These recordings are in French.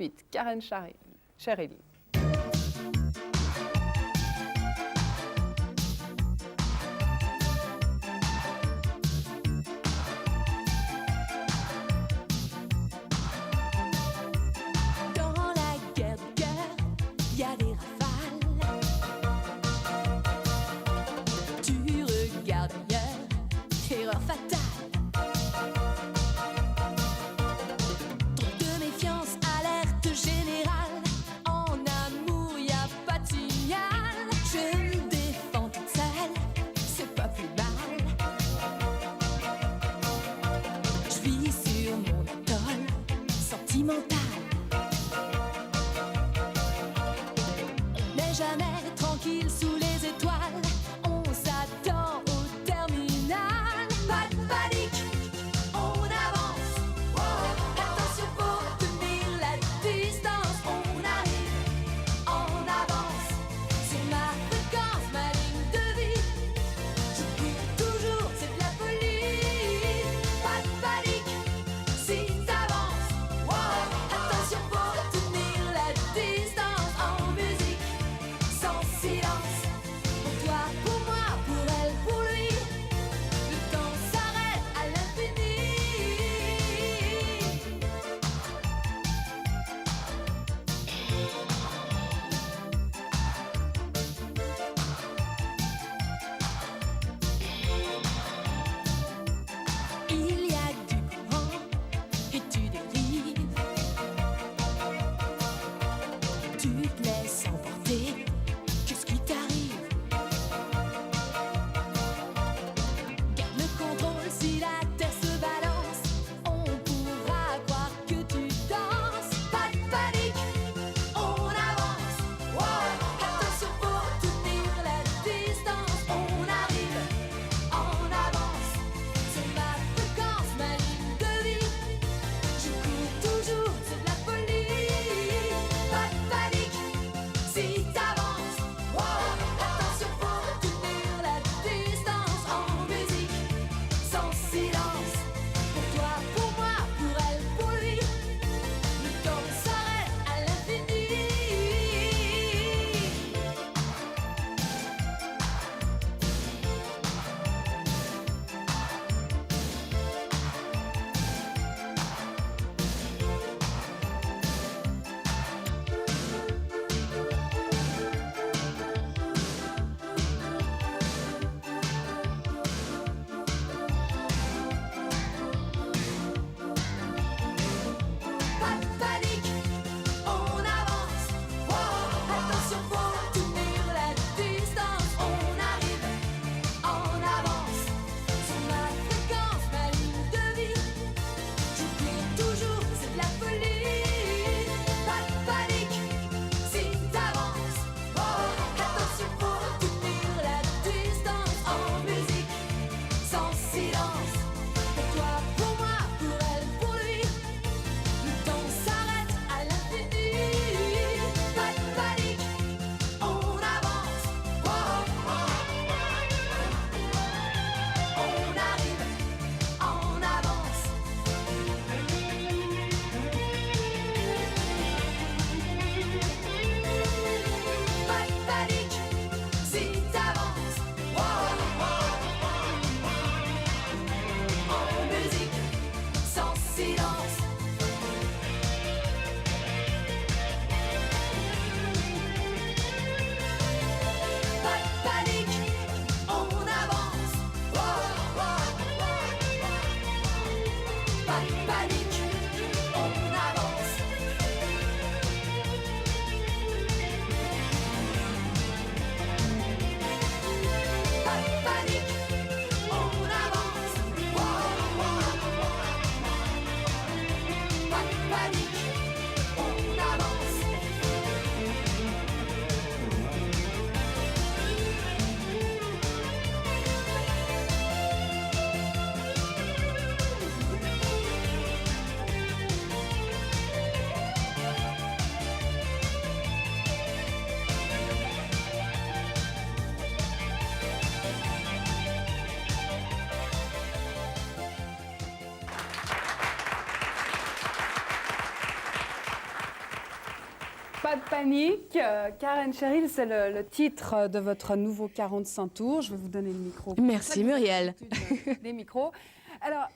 Ensuite, Karen Cherelli. Dans la guerre du cœur, y a des rafales. Tu regardes ailleurs, erreur fatale. Trop de méfiance, alerte générale. En amour, y a pas de signal. Je me défends toute seule, c'est pas plus mal. Je vis sur mon atoll sentimental. On n'est jamais tranquille sous les étoiles. On s'attend au terminal. Pas de panique, on avance. Attention, faut tenir la distance. On arrive en avance. C'est ma fréquence, ma ligne de vie. Je cours toujours, c'est de la folie. Pas de panique, si t'avances. Attention, faut tenir la distance. En musique, sans Pas de panique. Karen Cheryl, c'est le titre de votre nouveau 45 tours. Je vais vous donner le micro. Merci Muriel. Des micros. Alors,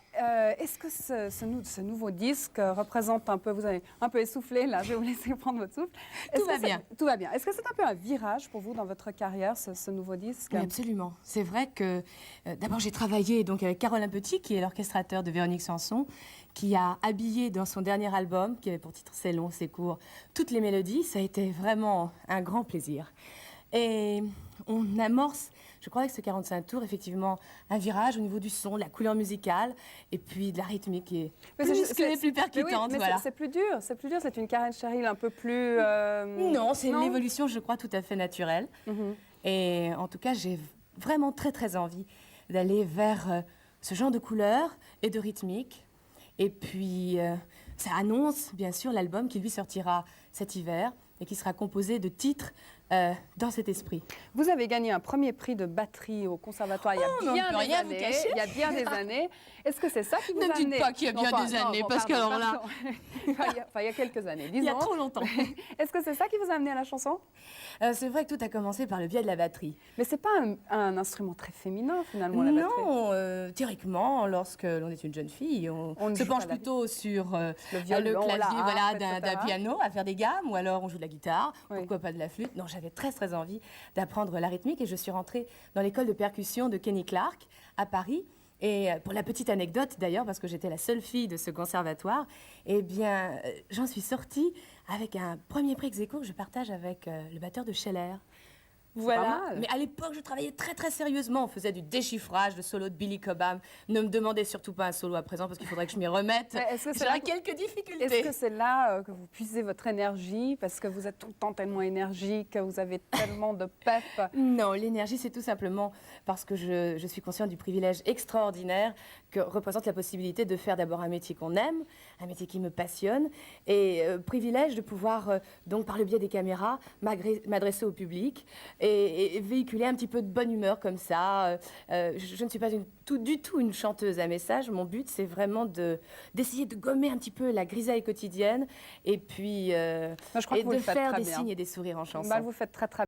est-ce que ce nouveau disque représente un peu, vous avez un peu essoufflé là, je vais vous laisser prendre votre souffle. Tout va bien. Tout va bien. Est-ce que c'est un peu un virage pour vous dans votre carrière, ce nouveau disque? Oui, absolument. C'est vrai que d'abord j'ai travaillé donc avec Caroline Petit, qui est l'orchestrateur de Véronique Sanson, qui a habillé dans son dernier album, qui avait pour titre C'est long, c'est court, toutes les mélodies. Ça a été vraiment un grand plaisir. Et on amorce, je crois, avec ce 45 tours, effectivement, un virage au niveau du son, de la couleur musicale, et puis de la rythmique qui est plus musclée, plus percutante. Mais voilà. c'est plus dur, c'est une Karen Cheryl un peu plus... Non, c'est une évolution, je crois, tout à fait naturelle. Et en tout cas, j'ai vraiment très, très envie d'aller vers ce genre de couleurs et de rythmique. Et puis, ça annonce, bien sûr, l'album qui, lui, sortira cet hiver et qui sera composé de titres dans cet esprit. Vous avez gagné un premier prix de batterie au conservatoire il y a bien des années. Il y a bien des années. Est-ce que c'est ça qui vous a amené... Ne dites pas qu'il y a bien des années, parce que alors là... il y a quelques années, disons. Il y a trop longtemps. Est-ce que c'est ça qui vous a amené à la chanson? C'est vrai que tout a commencé par le biais de la batterie. Mais c'est pas un instrument très féminin, finalement, la batterie. Non, théoriquement, lorsque l'on est une jeune fille, on se penche plutôt sur le clavier d'un piano, à faire des gammes, ou alors on joue de la guitare, pourquoi pas de la flûte. Non, j'avais très très envie d'apprendre la rythmique et je suis rentrée dans l'école de percussion de Kenny Clark à Paris. Et pour la petite anecdote d'ailleurs, parce que j'étais la seule fille de ce conservatoire, eh bien, j'en suis sortie avec un premier prix ex aequo que je partage avec le batteur de Scheller. Voilà. Mais à l'époque, je travaillais très très sérieusement. On faisait du déchiffrage de solos de Billy Cobham. Ne me demandez surtout pas un solo à présent parce qu'il faudrait que je m'y remette. J'aurais quelques difficultés. Est-ce que c'est là que vous puisez votre énergie parce que vous êtes tout le temps tellement énergique, que vous avez tellement de pep? Non, l'énergie, c'est tout simplement parce que je suis consciente du privilège extraordinaire que représente la possibilité de faire d'abord un métier qu'on aime, un métier qui me passionne, et privilège de pouvoir, donc par le biais des caméras, m'adresser au public et véhiculer un petit peu de bonne humeur comme ça. Je ne suis pas du tout une chanteuse à message. Mon but, c'est vraiment d'essayer de gommer un petit peu la grisaille quotidienne et puis de faire des signes et des sourires en chanson. Vous faites très très